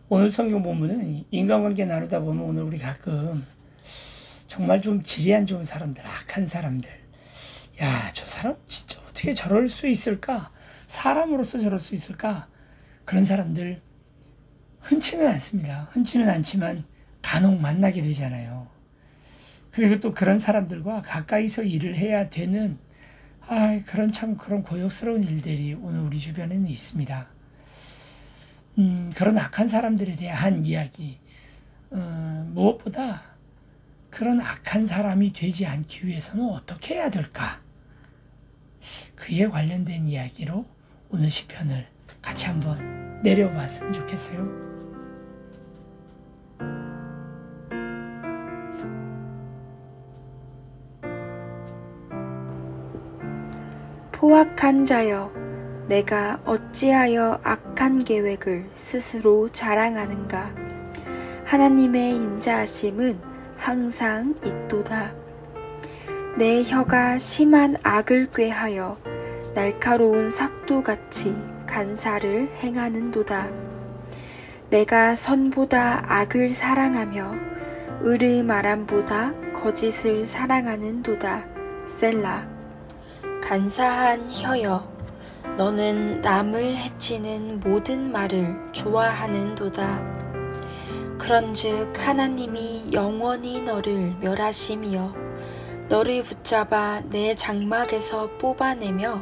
오늘 성경 본문은 인간관계 나누다 보면 오늘 우리 가끔 정말 좀 지리한 좋은 사람들, 악한 사람들, 야, 저 사람 진짜 어떻게 저럴 수 있을까? 사람으로서 저럴 수 있을까? 그런 사람들 흔치는 않습니다. 흔치는 않지만 간혹 만나게 되잖아요. 그리고 또 그런 사람들과 가까이서 일을 해야 되는 그런 고역스러운 일들이 오늘 우리 주변에는 있습니다. 그런 악한 사람들에 대한 이야기, 무엇보다 그런 악한 사람이 되지 않기 위해서는 어떻게 해야 될까? 그에 관련된 이야기로 오늘 시편을 같이 한번 내려봤으면 좋겠어요. 포악한 자여, 내가 어찌하여 악한 계획을 스스로 자랑하는가? 하나님의 인자하심은 항상 있도다. 내 혀가 심한 악을 꾀하여 날카로운 삭도같이 간사를 행하는도다. 내가 선보다 악을 사랑하며 의를 말함보다 거짓을 사랑하는도다. 셀라. 간사한 혀여, 너는 남을 해치는 모든 말을 좋아하는도다. 그런즉 하나님이 영원히 너를 멸하시며 너를 붙잡아 내 장막에서 뽑아내며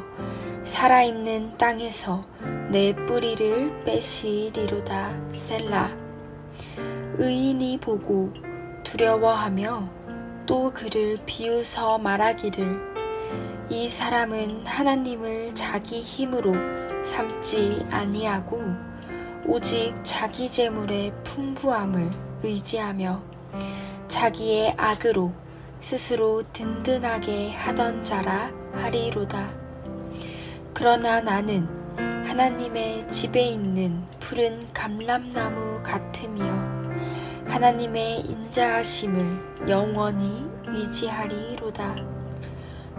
살아있는 땅에서 내 뿌리를 빼시리로다. 셀라. 의인이 보고 두려워하며 또 그를 비웃어 말하기를 이 사람은 하나님을 자기 힘으로 삼지 아니하고 오직 자기 재물의 풍부함을 의지하며 자기의 악으로 스스로 든든하게 하던 자라 하리로다. 그러나 나는 하나님의 집에 있는 푸른 감람나무 같으며 하나님의 인자하심을 영원히 의지하리로다.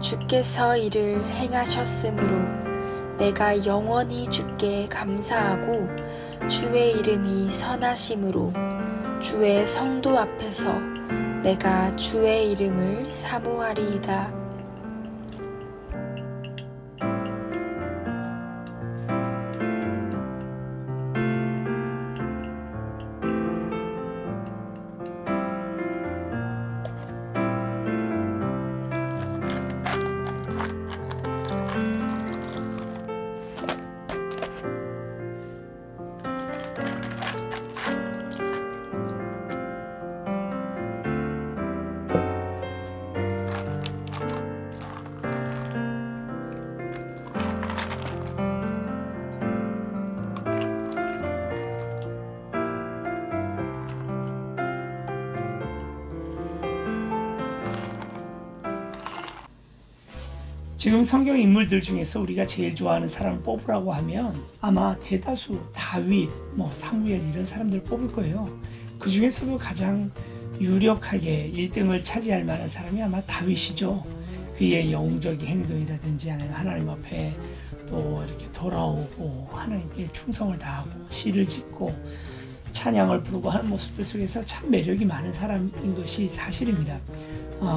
주께서 이를 행하셨으므로 내가 영원히 주께 감사하고 주의 이름이 선하심으로 주의 성도 앞에서 내가 주의 이름을 사모하리이다. 지금 성경 인물들 중에서 우리가 제일 좋아하는 사람을 뽑으라고 하면 아마 대다수 다윗, 사무엘 이런 사람들 뽑을 거예요. 그 중에서도 가장 유력하게 1등을 차지할 만한 사람이 아마 다윗이죠. 그의 영웅적인 행동이라든지 아니면 하나님 앞에 또 이렇게 돌아오고 하나님께 충성을 다하고 시를 짓고 찬양을 부르고 하는 모습들 속에서 참 매력이 많은 사람인 것이 사실입니다.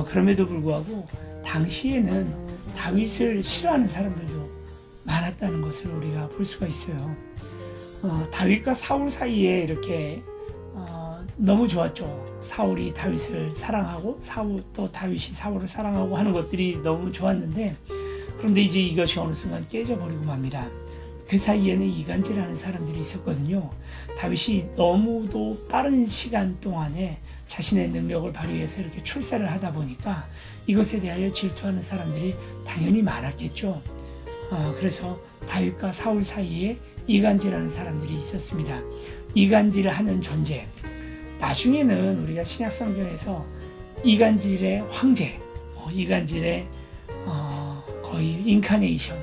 그럼에도 불구하고 당시에는 다윗을 싫어하는 사람들도 많았다는 것을 우리가 볼 수가 있어요. 다윗과 사울 사이에 이렇게 너무 좋았죠. 사울이 다윗을 사랑하고 또 다윗이 사울을 사랑하고 하는 것들이 너무 좋았는데, 그런데 이제 이것이 어느 순간 깨져버리고 맙니다. 그 사이에는 이간질하는 사람들이 있었거든요. 다윗이 너무도 빠른 시간 동안에 자신의 능력을 발휘해서 이렇게 출세를 하다 보니까 이것에 대하여 질투하는 사람들이 당연히 많았겠죠. 그래서 다윗과 사울 사이에 이간질하는 사람들이 있었습니다. 이간질을 하는 존재, 나중에는 우리가 신약성경에서 이간질의 황제, 이간질의 거의 인카네이션,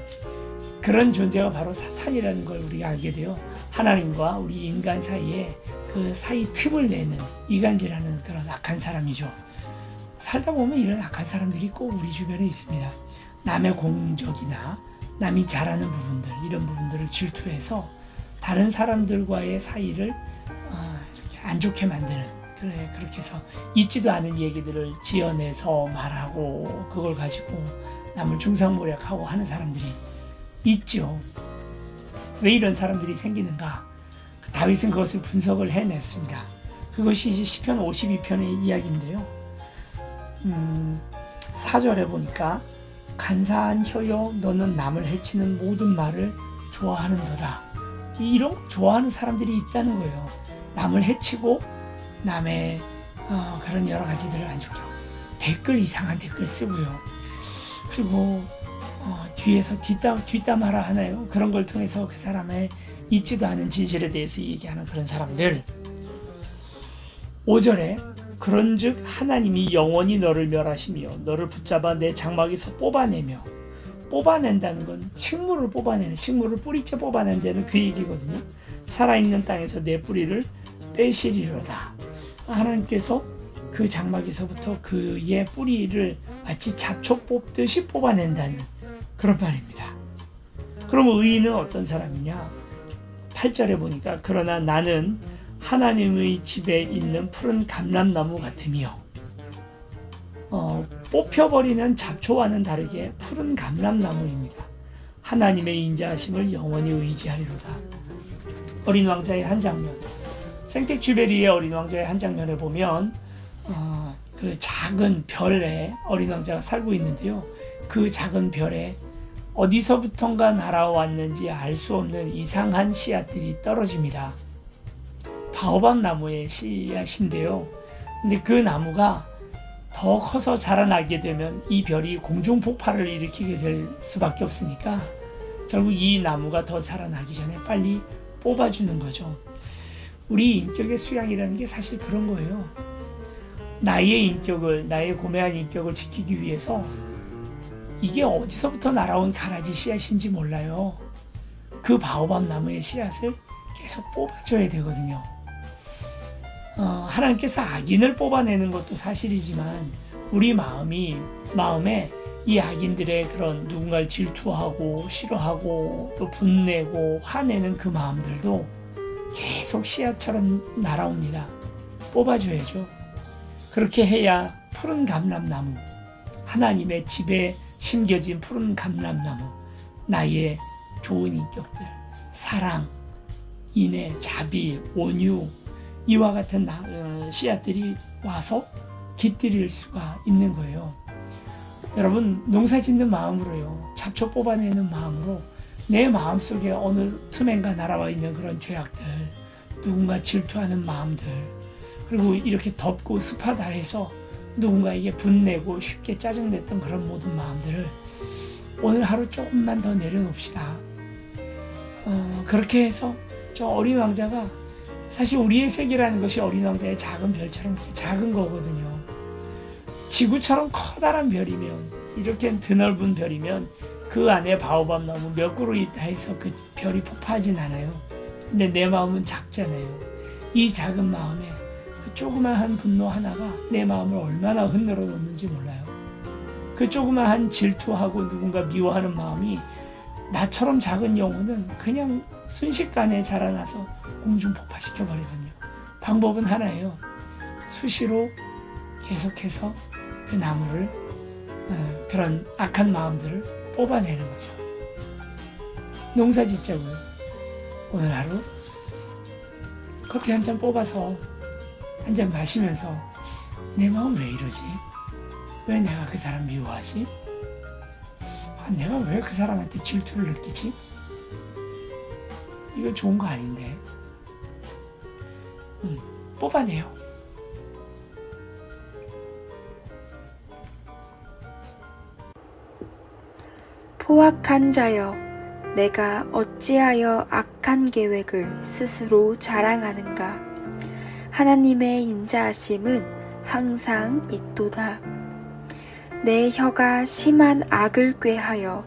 그런 존재가 바로 사탄이라는 걸 우리가 알게 돼요. 하나님과 우리 인간 사이에 그 사이 틈을 내는 이간질하는 그런 악한 사람이죠. 살다 보면 이런 악한 사람들이 꼭 우리 주변에 있습니다. 남의 공적이나 남이 잘하는 부분들, 이런 부분들을 질투해서 다른 사람들과의 사이를 안 좋게 만드는, 그래, 그렇게 해서 있지도 않은 얘기들을 지어내서 말하고 그걸 가지고 남을 중상모략하고 하는 사람들이 있죠. 왜 이런 사람들이 생기는가? 다윗은 그것을 분석을 해냈습니다. 그것이 이제 시편 52편의 이야기인데요. 4절에 보니까 간사한 혀여 너는 남을 해치는 모든 말을 좋아하는도다. 이런 좋아하는 사람들이 있다는 거예요. 남을 해치고 남의 그런 여러 가지들을 안 좋게 하고 댓글, 이상한 댓글 쓰고요. 그리고 뒤에서 뒷담화라 하나요? 그런 걸 통해서 그 사람의 있지도 않은 진실에 대해서 얘기하는 그런 사람들. 5절에 그런즉 하나님이 영원히 너를 멸하시며 너를 붙잡아 내 장막에서 뽑아내며, 뽑아낸다는 건 식물을 뽑아내는, 식물을 뿌리째 뽑아낸다는 그 얘기거든요. 살아있는 땅에서 내 뿌리를 빼시리로다. 하나님께서 그 장막에서부터 그의 뿌리를 마치 잡초 뽑듯이 뽑아낸다는 그런 말입니다. 그럼 의인은 어떤 사람이냐? 8절에 보니까 그러나 나는 하나님의 집에 있는 푸른 감람나무 같으며, 뽑혀버리는 잡초와는 다르게 푸른 감람나무입니다. 하나님의 인자하심을 영원히 의지하리로다. 어린 왕자의 한 장면, 생텍쥐베리의 어린 왕자의 한 장면에 보면 그 작은 별에 어린 왕자가 살고 있는데요. 그 작은 별에 어디서부턴가 날아왔는지 알 수 없는 이상한 씨앗들이 떨어집니다. 바오밥 나무의 씨앗인데요. 근데 그 나무가 더 커서 자라나게 되면 이 별이 공중 폭발을 일으키게 될 수밖에 없으니까 결국 이 나무가 더 자라나기 전에 빨리 뽑아주는 거죠. 우리 인격의 수양이라는 게 사실 그런 거예요. 나의 인격을, 나의 고매한 인격을 지키기 위해서 이게 어디서부터 날아온 가라지 씨앗인지 몰라요. 그 바오밥 나무의 씨앗을 계속 뽑아줘야 되거든요. 하나님께서 악인을 뽑아내는 것도 사실이지만 우리 마음에 이 악인들의 그런 누군가를 질투하고 싫어하고 또 분내고 화내는 그 마음들도 계속 씨앗처럼 날아옵니다. 뽑아줘야죠. 그렇게 해야 푸른 감람나무, 하나님의 집에 심겨진 푸른 감람나무, 나의 좋은 인격들, 사랑, 인애, 자비, 온유, 이와 같은 씨앗들이 와서 깃들일 수가 있는 거예요. 여러분, 농사 짓는 마음으로요, 잡초 뽑아내는 마음으로 내 마음속에 어느 틈엔가 날아와 있는 그런 죄악들, 누군가 질투하는 마음들, 그리고 이렇게 덥고 습하다 해서 누군가에게 분내고 쉽게 짜증냈던 그런 모든 마음들을 오늘 하루 조금만 더 내려놓읍시다. 그렇게 해서 저 어린 왕자가, 사실 우리의 세계라는 것이 어린 왕자의 작은 별처럼 작은 거거든요. 지구처럼 커다란 별이면, 이렇게 드넓은 별이면 그 안에 바오밥 나무 몇 그루 있다 해서 그 별이 폭파하진 않아요. 근데 내 마음은 작잖아요. 이 작은 마음에 그 조그마한 분노 하나가 내 마음을 얼마나 흔들어 놓는지 몰라요. 그 조그마한 질투하고 누군가 미워하는 마음이 나처럼 작은 영혼은 그냥 순식간에 자라나서 공중 폭파시켜버리거든요. 방법은 하나예요. 수시로 계속해서 그 나무를, 그런 악한 마음들을 뽑아내는 거죠. 농사 짓자고요. 오늘 하루 커피 한 잔 뽑아서 한 잔 마시면서 내 마음 왜 이러지? 왜 내가 그 사람 미워하지? 내가 왜 그 사람한테 질투를 느끼지? 이거 좋은 거 아닌데. 뽑아내요. 포악한 자여, 내가 어찌하여 악한 계획을 스스로 자랑하는가? 하나님의 인자하심은 항상 있도다. 내 혀가 심한 악을 꾀하여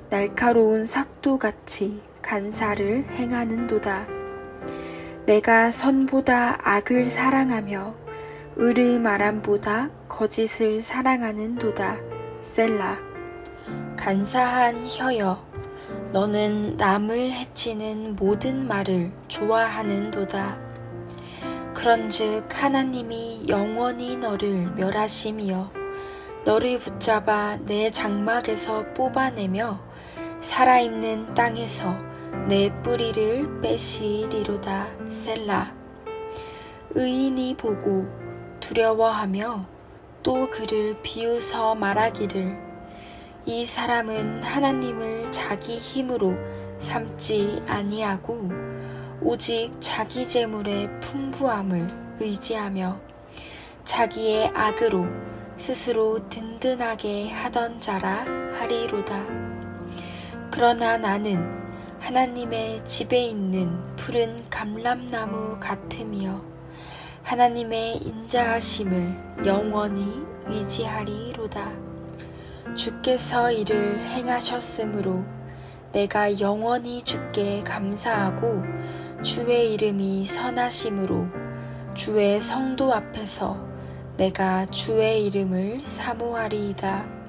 날카로운 삭도같이 간사를 행하는도다. 내가 선보다 악을 사랑하며 의르 말함보다 거짓을 사랑하는도다. 셀라. 간사한 혀여, 너는 남을 해치는 모든 말을 좋아하는도다. 그런즉 하나님이 영원히 너를 멸하심이여 너를 붙잡아 내 장막에서 뽑아내며 살아있는 땅에서 내 뿌리를 빼시리로다. 셀라. 의인이 보고 두려워하며 또 그를 비웃어 말하기를 이 사람은 하나님을 자기 힘으로 삼지 아니하고 오직 자기 재물의 풍부함을 의지하며 자기의 악으로 스스로 든든하게 하던 자라 하리로다. 그러나 나는 하나님의 집에 있는 푸른 감람나무 같으며 하나님의 인자하심을 영원히 의지하리로다. 주께서 이를 행하셨으므로 내가 영원히 주께 감사하고 주의 이름이 선하심으로 주의 성도 앞에서 내가 주의 이름을 사모하리이다.